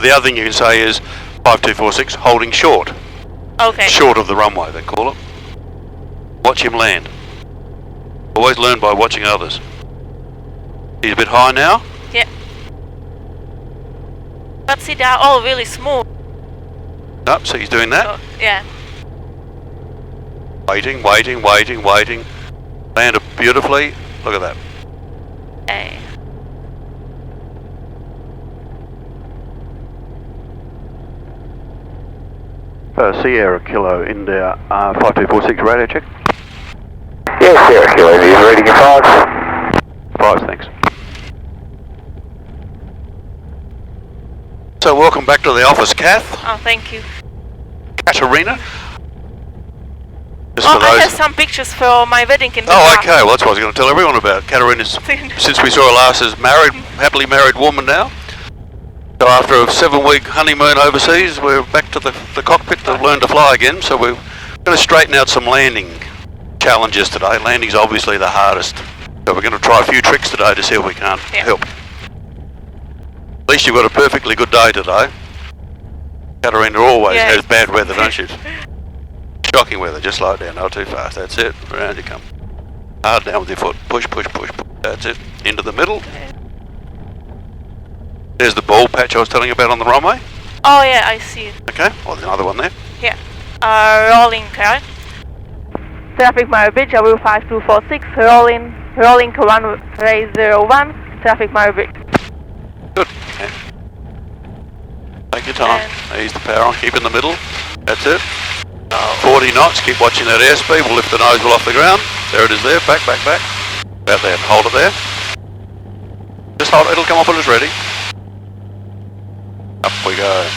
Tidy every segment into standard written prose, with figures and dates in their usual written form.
the other thing you can say is 5246 holding short. Okay. Short of the runway, they call it. Watch him land. Always learn by watching others. He's a bit high now. Yeah. But see, they're all really smooth. Nope, so he's doing that. So, yeah. Waiting, waiting, waiting, waiting. Landed beautifully. Look at that. Okay. Sierra Kilo, India, 5246 radio check. Yes, Sierra Kilo, India, reading your 5. 5, thanks. So welcome back to the office, Kath. Oh, thank you. Katarina. Just Oh, for those. I have some pictures for my wedding in the Oh, car. okay. Well, that's what I was going to tell everyone about. Katarina's, since we saw her last, is married, happily married woman now. So after a 7-week honeymoon overseas, we're back to the cockpit to learn to fly again. So we're going to straighten out some landing challenges today. Landing's obviously the hardest. So we're going to try a few tricks today to see if we can't help. At least you've got a perfectly good day today. Katarina always has bad weather, don't she? Shocking weather. Just slow it down, not too fast. That's it. Round you come. Hard down with your foot. Push, push, push, push. That's it. Into the middle. There's the ball patch I was telling you about on the runway. Oh yeah, I see it. Okay, well there's another one there. Yeah. Rolling car. Traffic Mare Bridge, AW 5246, rolling to runway 01, traffic Mare Bridge. Good. Okay. Take your time. Ease the power on, keep in the middle. That's it. 40 knots, keep watching that airspeed. We'll lift the nose well off the ground. There it is there, back, back, back. About there, hold it there. Just hold it, it'll come up when it's ready. Up we go.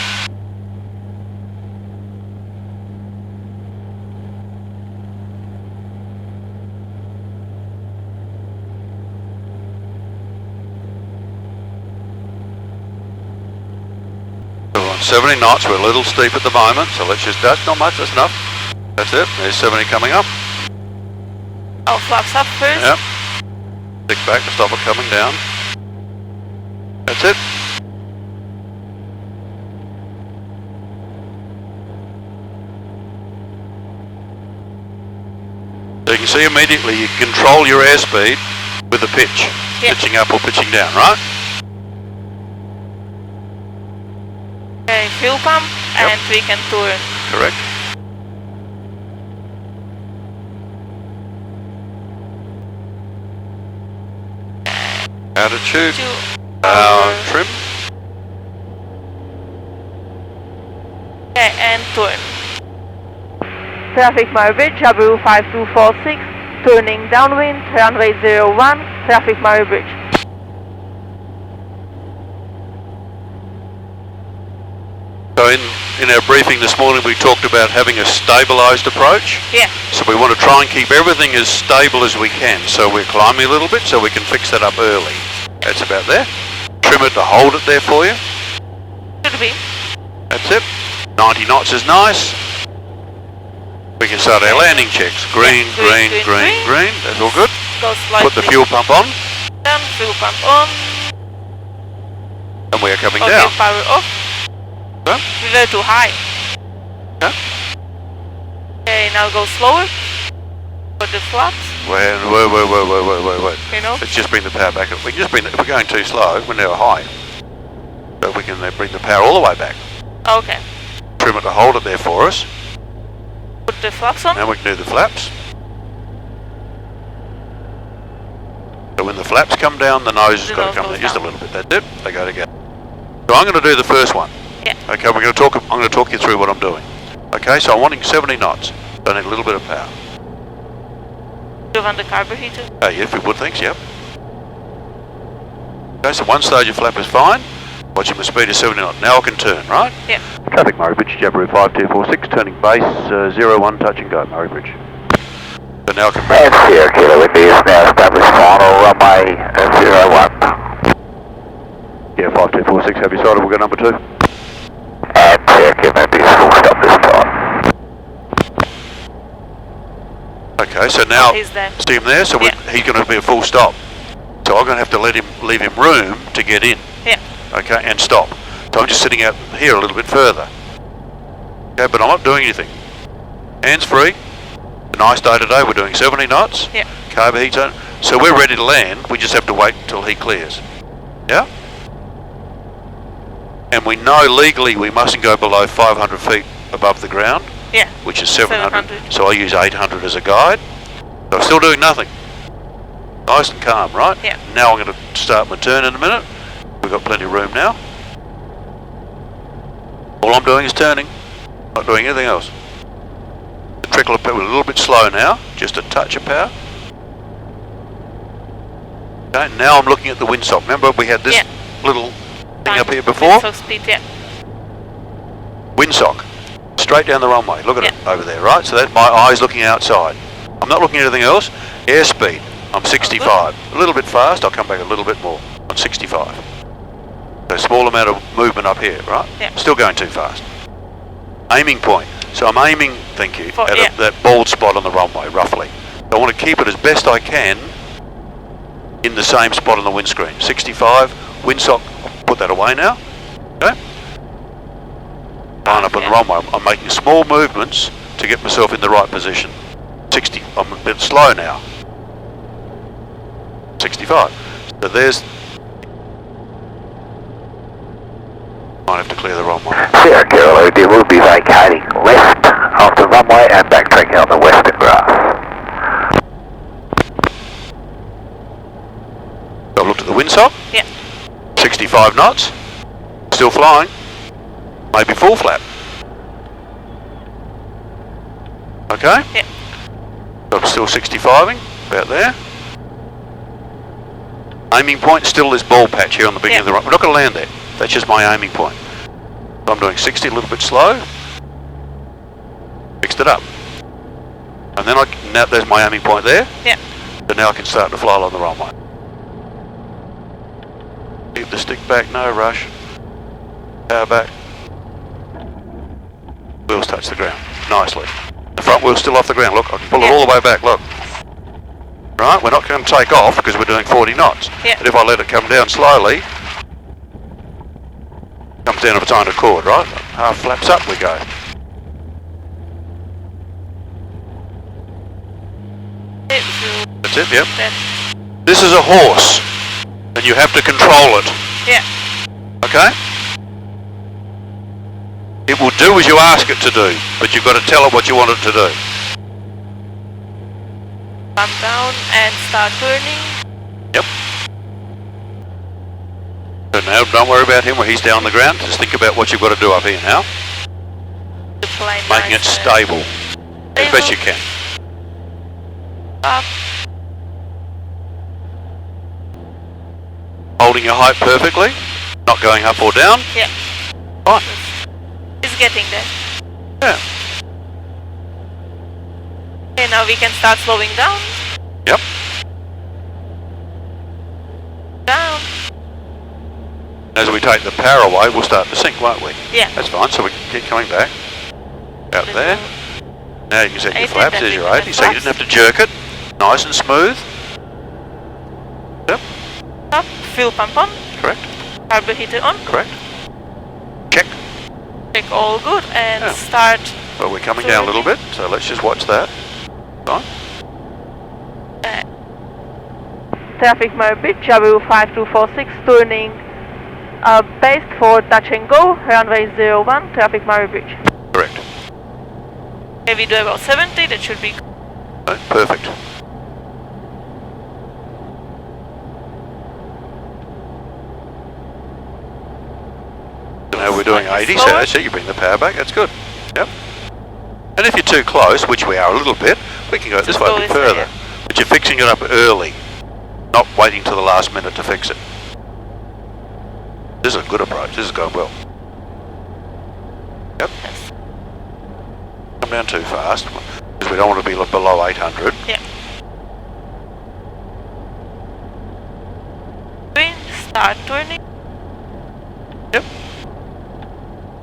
We're on 70 knots, we're a little steep at the moment, so let's just, that's not much, that's enough. That's it, there's 70 coming up. Oh, flaps up first. Yep. Stick back to stop it coming down. That's it. So you can see immediately you control your airspeed with the pitch, pitching up or pitching down, right? Okay, fuel pump and we can turn. Correct. Attitude, trim. Okay, and turn. Traffic Mare Bridge, AW 5246, turning downwind, runway 01, traffic Mare Bridge. So in our briefing this morning we talked about having a stabilised approach. Yeah. So we want to try and keep everything as stable as we can. So we're climbing a little bit so we can fix that up early. That's about there. Trim it to hold it there for you. Should be. That's it. 90 knots is nice. We can start our landing checks. Green, green, green, green. That's all good. Put the fuel pump on. Then fuel pump on. And we are coming okay, down. Power off. Okay. We were too high. Okay. Okay, now go slower. Put the flaps. Wait. You know? Let's just bring the power back. We can just bring if we're going too slow, we're now high. But we can bring the power all the way back. Okay. Trim it to hold it there for us. Put the flaps on. Now we can do the flaps. So when the flaps come down, the nose has got to come down just a little bit. That's it. They go together. So I'm going to do the first one. Yeah. Okay, I'm going to talk you through what I'm doing. Okay, so I'm wanting 70 knots. So I need a little bit of power. Do you want the carburetor? Yeah, if you would, thanks, yep. Okay, so one stage of flap is fine. Watching the speed is 70 knots. Now I can turn, right? Yeah. Traffic Murray Bridge, Jabiru 5246, turning base 01, touch and go, Murray Bridge. So now I can... And Sierra Kilo India is now established final runway 01. Yeah, 5246, have you started? We'll go number 2. And Sierra Kilo India is full stop this time. Okay, so now, see him there? So he's going to be a full stop. So I'm going to have to leave him room to get in. Yeah. Okay, and stop. So So I'm just sitting out here a little bit further. Okay, but I'm not doing anything. Hands free. A nice day today, we're doing 70 knots. Yeah. Carb heat's on. So we're ready to land, we just have to wait until he clears. Yeah? And we know legally we mustn't go below 500 feet above the ground. Yeah. Which is 700. So I use 800 as a guide. So I'm still doing nothing. Nice and calm, right? Yeah. Now I'm going to start my turn in a minute. We've got plenty of room now. All I'm doing is turning. Not doing anything else. The trickle of power, a little bit slow now. Just a touch of power. Okay, now I'm looking at the windsock. Remember we had this little thing up here before? Windsock speed, yeah. Windsock. Straight down the runway. Look at it over there, right? So that's my eyes looking outside. I'm not looking at anything else. Airspeed. I'm 65. A little bit fast. I'll come back a little bit more. I'm 65. So a small amount of movement up here, right? Yeah. Still going too fast. Aiming point. So I'm aiming, thank you, at that bald spot on the runway, roughly. So I want to keep it as best I can in the same spot on the windscreen. 65. Windsock. Put that away now. Okay? Line up on the runway. I'm making small movements to get myself in the right position. 60. I'm a bit slow now. 65. So there's... Might have to clear the runway. Sierra Kilo, we will be vacating left of the runway and backtracking on the western grass. I've looked at the windsock. Yeah. 65 knots. Still flying. Maybe full flap. Okay? Yeah. I'm still 65ing, about there. Aiming point, still this ball patch here on the beginning of the runway. We're not going to land there. That's just my aiming point. So I'm doing 60, a little bit slow. Fixed it up. And then now there's my aiming point there. Yeah. So now I can start to fly along the runway. Keep the stick back, no rush. Power back. Wheels touch the ground, nicely. The front wheel's still off the ground, look, I can pull it all the way back, look. Right, we're not going to take off because we're doing 40 knots. Yeah. But if I let it come down slowly, comes down of its own accord, right? Half flaps up we go. That's it, yep. This is a horse, and you have to control it. Yeah. Okay? It will do as you ask it to do, but you've got to tell it what you want it to do. Come down and start turning. Yep. So now don't worry about him where he's down on the ground, just think about what you've got to do up here now. Making it stable, as best you can. Up. Holding your height perfectly, not going up or down. Yeah. Fine. It's getting there. Yeah. Okay, now we can start slowing down. Yep. Down. As we take the power away, we'll start to sink, won't we? Yeah. That's fine, so we can keep coming back. Out there. Now you can set your 80, flaps, there's your 80, so you didn't have to jerk it. Nice and smooth. Yep, Up. Fuel pump on. correct, Carburetor on. correct. Check. Check all good and Yeah. start. Well, we're coming down a little bit, so let's just watch that. Fine. Traffic Mobile, W5246 turning base for touch and go, runway 01, traffic Murray Bridge. Correct. Okay, we do about 70, that should be Right, perfect. So now we're doing 80, so that's it, you bring the power back, that's good. Yep. And if you're too close, which we are a little bit, we can go this way a bit further. But you're fixing it up early, not waiting till the last minute to fix it. This is a good approach, this is going well. Yep. Come down too fast, because we don't want to be below 800. Yeah. Start turning. Yep.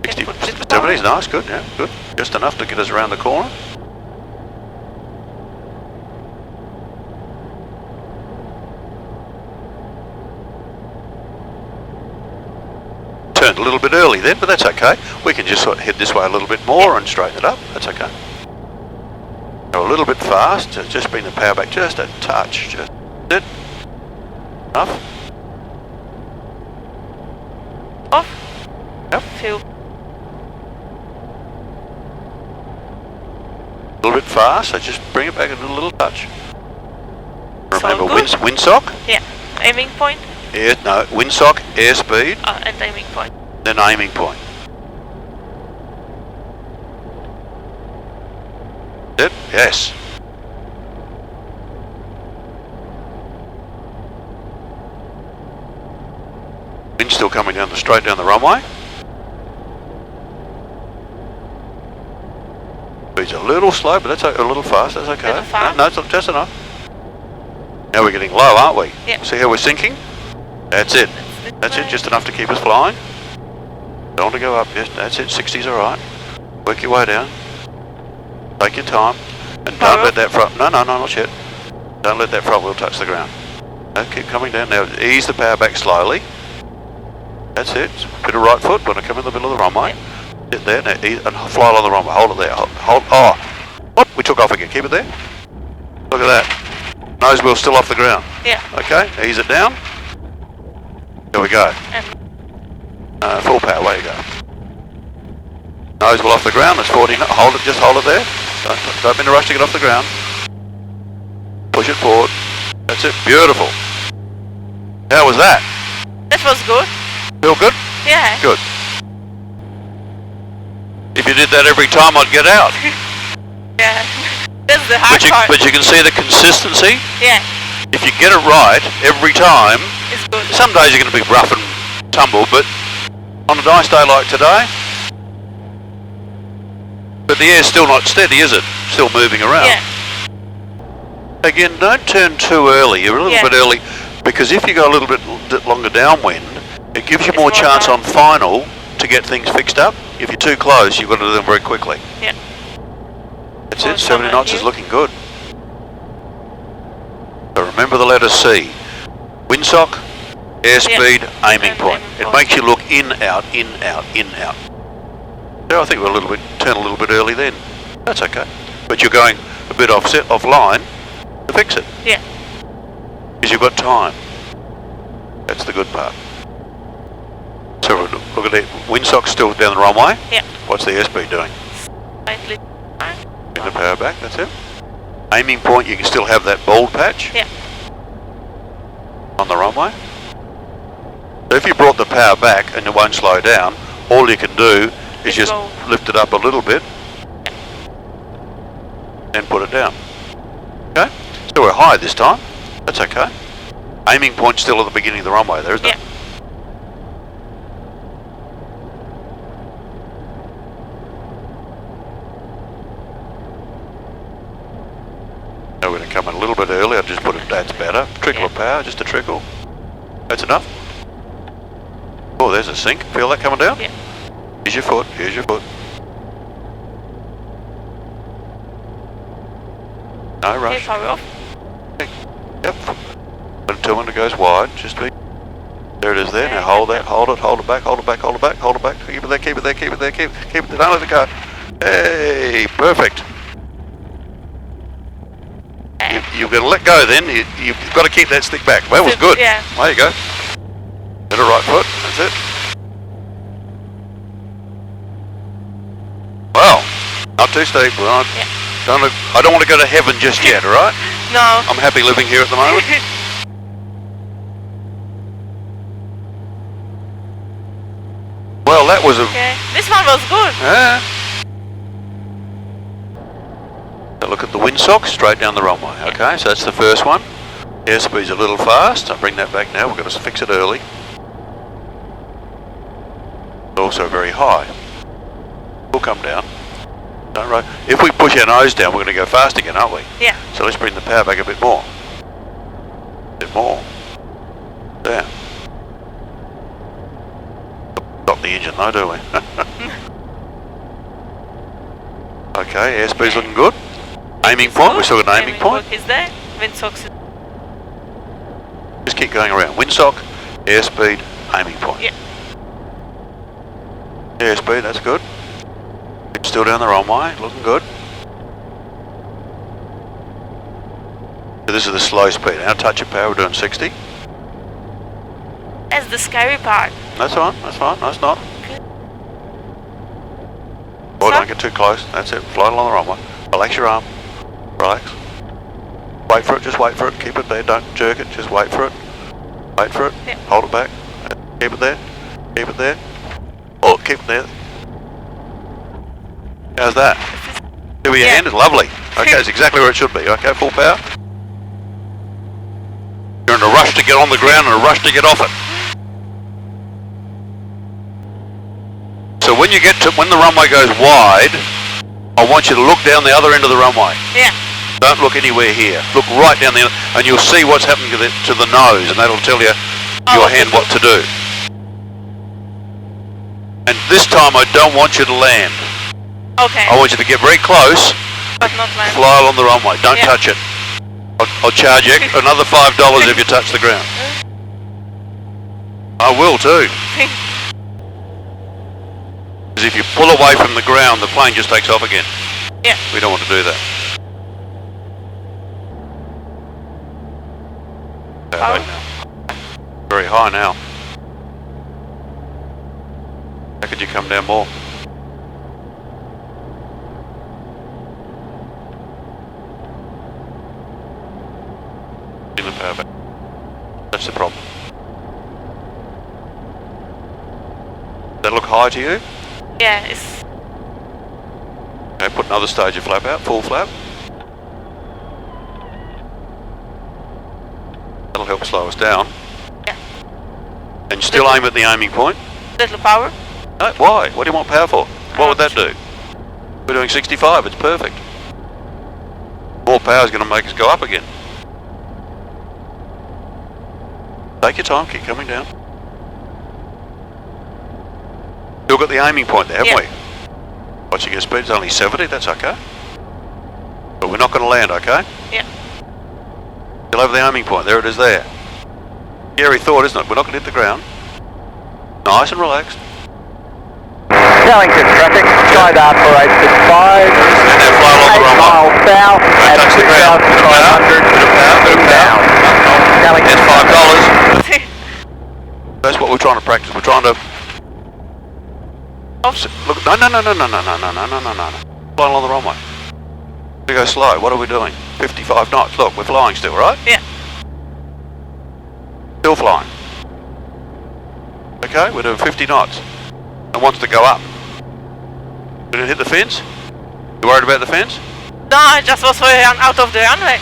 60, 70 is nice, good, yeah, good. Just enough to get us around the corner. Turn. turned a little bit early then, but that's okay. We can just sort of head this way a little bit more and straighten it up. That's okay. Go a little bit fast. It's just bring the power back just a touch. Just it. Enough. Off. Yep. Two. A little bit fast, so just bring it back a little touch. Remember good. windsock? Yeah. Aiming point. Windsock, airspeed, And aiming point. then aiming point. It? Yes. Wind still coming down straight down the runway. Speed's a little slow, but that's a little fast. That's okay. Little fast? No, it's just enough. Now we're getting low, aren't we? Yeah. See how we're sinking? That's it. That's it. Just enough to keep us flying. Don't want to go up. Yes, that's it. 60's all right. Work your way down. Take your time, and don't let that front. No, not yet. Don't let that front wheel touch the ground. No, keep coming down. Now ease the power back slowly. That's it. Bit of right foot when I come in the middle of the runway. Sit there now, and fly along the runway. Hold it there. Hold. Oh, whoop, we took off again. Keep it there. Look at that. Nose wheel's still off the ground. Yeah. Okay. Ease it down. There we go. And Full power. Way to go. Nose wheel off the ground. That's 40. Hold it. Just hold it there. Don't be in a rush to get off the ground. Push it forward. That's it. Beautiful. How was that? that was good. Feel good? Yeah. Good. If you did that every time, I'd get out. Yeah. That's the hard part. But you can see the consistency. Yeah. If you get it right every time, It's good. some days you're going to be rough and tumble, but on a nice day like today, but the air's still not steady, is it? Still moving around. Yeah. Again, don't turn too early. You're a little bit early, because if you go a little bit longer downwind, it gives you more chance on final to get things fixed up. If you're too close, you've got to do them very quickly. Yeah. That's it. 70 knots is looking good. So remember the letter C. Windsock, airspeed, aiming point. It makes you look in, out, in, out, in, out. So I think we're turn a little bit early then. That's okay. But you're going a bit offline to fix it. Yeah. Because you've got time. That's the good part. So look at it. Windsock's still down the runway. Yeah. What's the airspeed doing? Slightly. Bring the power back. That's it. Aiming point, you can still have that bold patch. Yeah. On the runway. So if you brought the power back and it won't slow down, all you can do is just lift it up a little bit and put it down. Okay? So we're high this time. That's okay. Aiming point still at the beginning of the runway there, isn't it? So we're going to come in a little bit early. I've just put it, that's better. Trickle of power, just a trickle. That's enough. Oh, there's a sink. Feel that coming down? Yeah. Here's your foot, here's your foot. No rush. Okay, power off. Yep. Until when it goes wide, just be. There it is there. Now hold that, hold it back, hold it back, hold it back, hold it back. Keep it there, keep it there, keep it there, keep it there. Don't let it go. Hey, perfect. You've got to let go then. You've got to keep that stick back. That was good. Yeah. There you go. Get a right foot. That's it. Well, not too steep. Right? Yeah. I don't want to go to heaven just yet, all right? No. I'm happy living here at the moment. Well, that was a... Okay. This one was good. Yeah. Now look at the windsock straight down the runway. Okay, so that's the first one. Airspeed's a little fast. I'll bring that back now. We've got to fix it early. Also very high. We'll come down. Don't roll. If we push our nose down, we're going to go fast again, aren't we? Yeah. So let's bring the power back a bit more. A bit more. There. Stop the engine though, do we? Okay, airspeed's looking good. Aiming point, we still got an aiming point. Is there? Windsocks. Just keep going around. Windsock, airspeed, aiming point. Yeah. Airspeed, that's good. Still down the runway, looking good. So this is the slow speed. Our touch of power, we're doing 60. That's the scary part. That's fine, that's fine, that's not. Good. Boy, don't get too close, that's it. Fly along the runway. Relax your arm. Relax. Wait for it, just wait for it. Keep it there, don't jerk it, just wait for it. Wait for it, yep. Hold it back. Keep it there, keep it there. Oh, keep it there. How's that? See where your hand is? Lovely. Okay, it's exactly where it should be. Okay, full power. You're in a rush to get on the ground and a rush to get off it. So when you get to, when the runway goes wide, I want you to look down the other end of the runway. Yeah. Don't look anywhere here. Look right down there and you'll see what's happening to the nose, and that'll tell you your hand what to do. And this time I don't want you to land. Okay. I want you to get very close, but not land. Fly along the runway, don't touch it. I'll charge you another $5 if you touch the ground. I will too. Because if you pull away from the ground, the plane just takes off again. Yeah. We don't want to do that. Very high now. How could you come down more? In the power back. That's the problem. Does that look high to you? Yeah, it's... Okay, put another stage of flap out, full flap. That'll help slow us down. Yeah. And still aim at the aiming point. Little power. No, why? What do you want power for? What would that do? We're doing 65, it's perfect. More power is going to make us go up again. Take your time, keep coming down. Still got the aiming point there, haven't we? Watching your speed, it's only 70, that's okay. But we're not going to land, okay? Yeah. You'll have the aiming point, there it is there. Scary thought, isn't it? We're not going to hit the ground. Nice and relaxed. Wellington traffic, Skydart 4865. And now fly along the 8 runway. miles south at Touch the ground. 2,500 Bit of power, inbound. There's $5. That's what we're trying to practice. We're trying to... Look, no. Fly along the runway. We go slow. What are we doing? 55 knots. Look, we're flying still, right? Yeah. Still flying. Okay, we're doing 50 knots. It wants to go up. Did it hit the fence? You worried about the fence? No, I just was out of the runway.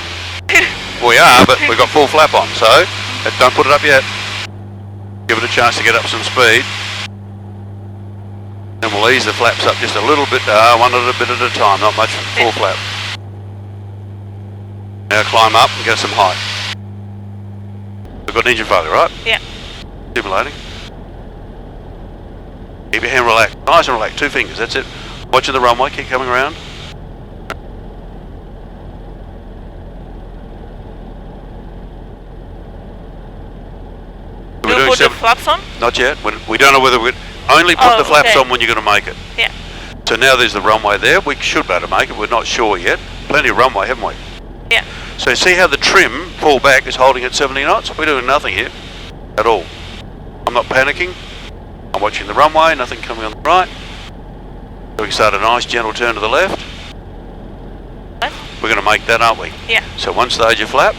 We are, but we've got full flap on, so don't put it up yet. Give it a chance to get up some speed. Then we'll ease the flaps up just a little bit, one little bit at a time, not much full flap. Now climb up and get some height. We've got an engine failure, right? Yeah. Stimulating. Keep your hand relaxed, nice and relaxed, 2 fingers, that's it. Watching the runway, keep coming around. Do you put the flaps on? Not yet, we don't know whether we're... Only put the flaps on when you're going to make it. Yeah. So now there's the runway there, we should be able to make it, we're not sure yet. Plenty of runway, haven't we? Yeah. So see how the trim, pull back, is holding at 70 knots? We're doing nothing here, at all. I'm not panicking. I'm watching the runway, nothing coming on the right. So we start a nice gentle turn to the left. What? We're going to make that, aren't we? Yeah. So 1 stage of flap.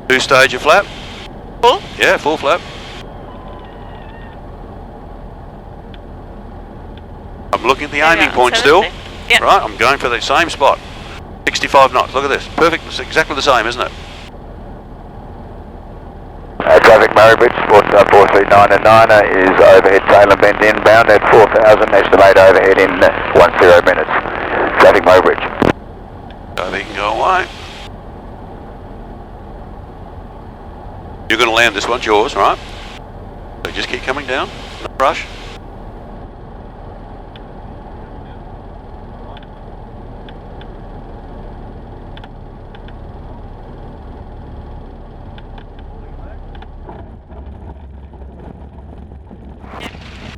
2 stage of flap. Full? Yeah, full flap. I'm looking at the aiming point still. Yeah. Right, I'm going for the same spot. 65 knots, look at this. Perfect, it's exactly the same, isn't it? Traffic Murray Bridge, 439 is overhead tail and bend inbound at 4,000, estimate overhead in 10 minutes. Traffic Murray Bridge. So they can go away. You're going to land this one, it's yours, right? So just keep coming down, no rush.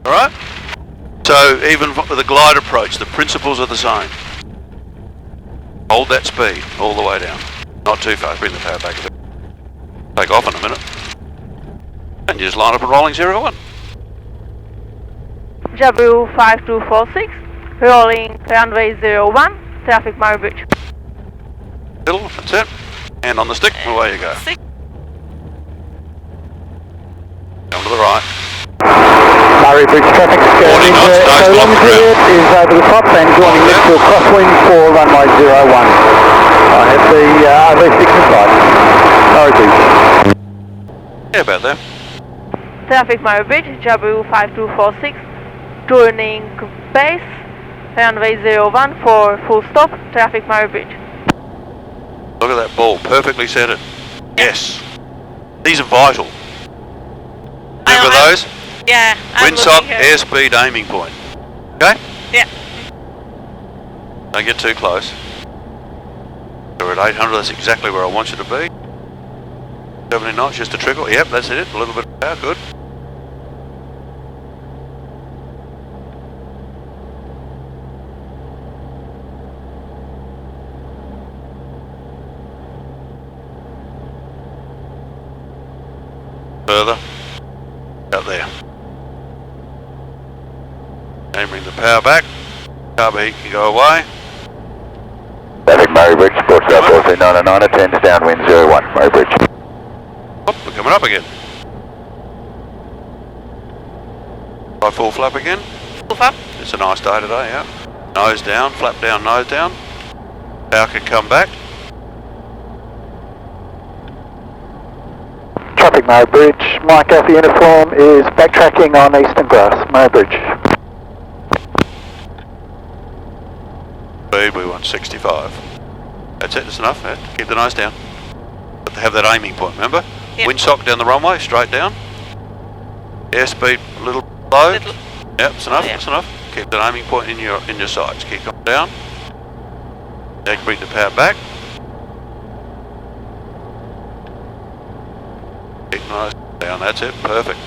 Alright? So even with the glide approach, the principles are the same. Hold that speed all the way down. Not too far, bring the power back a bit. Take off in a minute. And you just line up and rolling 01. W5246, rolling runway 01, traffic Murray Bridge. Middle, that's it. Hand on the stick, away you go. Come to the right. Murray Bridge traffic Warning knots, nose so long block as it is over the top and joining this to crosswind for runway 01. I have the RV6 inside. Murray Bridge. Yeah, about there. Traffic Murray Bridge, W5246, turning base, runway 01 for full stop, traffic Murray Bridge. Look at that ball, perfectly centered. Yes. These are vital. Remember those? Yeah. Windsock, airspeed, aiming point. Okay? Yeah. Don't get too close. We're at 800, that's exactly where I want you to be. 70 knots, just a trickle. Yep, that's it. A little bit of power, good. Further. Out there. And bring the power back. Carb heat can go away. Traffic Murray Bridge, Port South 4399, attends downwind 01, Murray Bridge. Oh, we're coming up again. Try full flap again. Full flap. It's a nice day today, yeah. Nose down, flap down, nose down. Power can come back. Traffic Murray Bridge, Mike Alpha uniform is backtracking on Eastern Grass, Murray Bridge. Speed, we want 65. That's it, that's enough. Yeah. Keep the nose down. But to have that aiming point, remember? Yep. Windsock down the runway, straight down. Airspeed a little low. Yep, that's enough, that's enough. Keep that aiming point in your sights. Keep going down. Now you can bring the power back. Keep the nose down, that's it, perfect.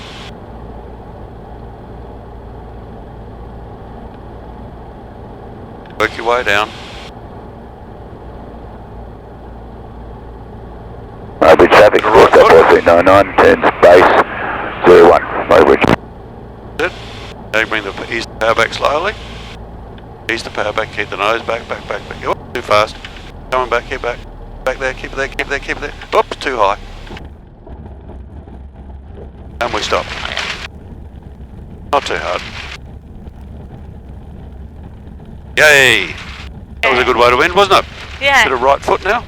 Work your way down. Murray Bridge traffic, Port South 4399, turns base 01, Murray Bridge. That's it. Now you bring the ease the power back slowly. Ease the power back, keep the nose back. Oh, too fast. Coming back, keep back. Back there, keep it there, keep it there, keep it there. Oops, too high. And we stop. Not too hard. Yay! That was a good way to end, wasn't it? Yeah. Bit of right foot now.